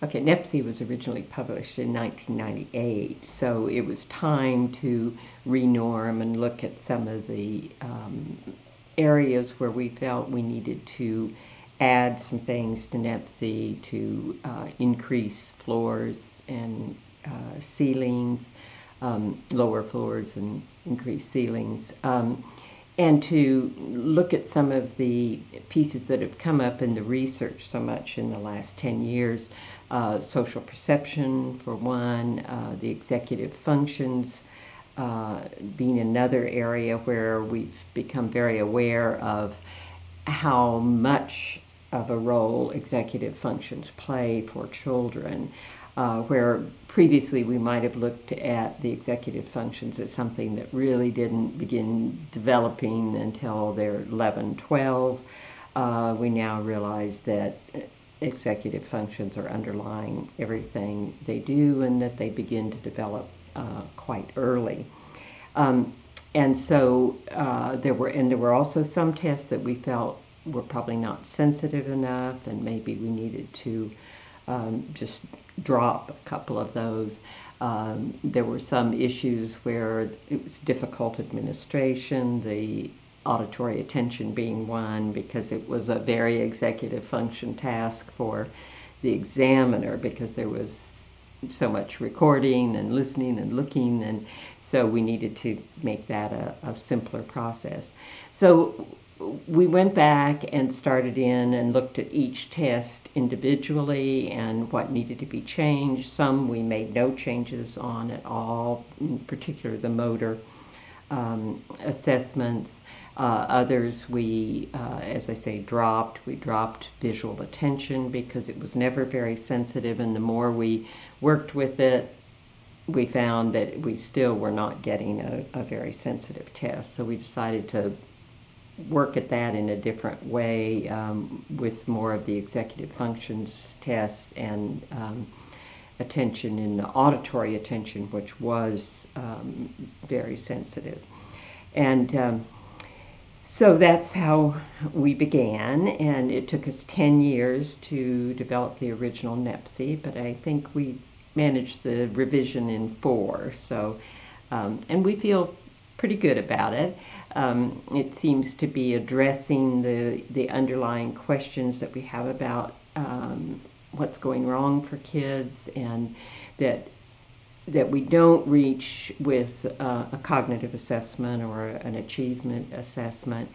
Okay, nepsy was originally published in 1998, so it was time to renorm and look at some of the areas where we felt we needed to add some things to nepsy to increase floors and ceilings, lower floors and increase ceilings, and to look at some of the pieces that have come up in the research so much in the last 10 years. Social perception, for one, the executive functions being another area where we've become very aware of how much of a role executive functions play for children, where previously we might have looked at the executive functions as something that really didn't begin developing until they're 11, 12. We now realize that executive functions are underlying everything they do and that they begin to develop quite early. And so there were also some tests that we felt were probably not sensitive enough, and maybe we needed to just drop a couple of those. There were some issues where it was difficult administration, the auditory attention being one, because it was a very executive function task for the examiner, because there was so much recording and listening and looking, and so we needed to make that a simpler process. So we went back and started in and looked at each test individually and what needed to be changed. Some we made no changes on at all, in particular the motor assessments. Others we, as I say, dropped. We dropped visual attention because it was never very sensitive, and the more we worked with it, we found that we still were not getting a very sensitive test. So we decided to work at that in a different way, with more of the executive functions tests and attention in the auditory attention, which was very sensitive. And so that's how we began, and it took us 10 years to develop the original nepsy, but I think we managed the revision in 4. So, and we feel pretty good about it. It seems to be addressing the underlying questions that we have about what's going wrong for kids, and that we don't reach with a cognitive assessment or an achievement assessment,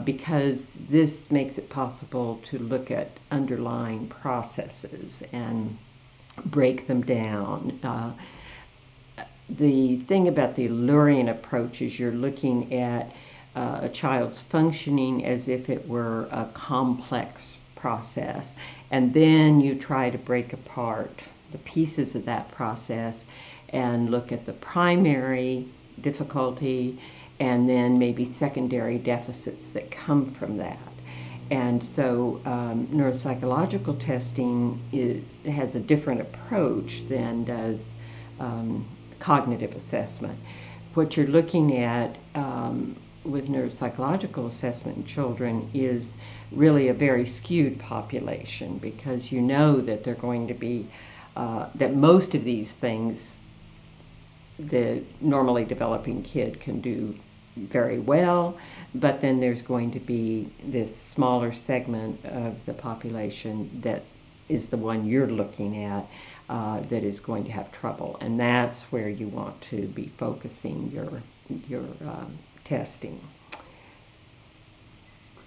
because this makes it possible to look at underlying processes and break them down. The thing about the Lurian approach is you're looking at a child's functioning as if it were a complex process, and then you try to break apart the pieces of that process and look at the primary difficulty and then maybe secondary deficits that come from that. And so neuropsychological testing has a different approach than does cognitive assessment. What you're looking at with neuropsychological assessment in children is really a very skewed population, because you know that they're going to be that most of these things the normally developing kid can do very well, but then there's going to be this smaller segment of the population that is the one you're looking at that is going to have trouble, and that's where you want to be focusing your testing.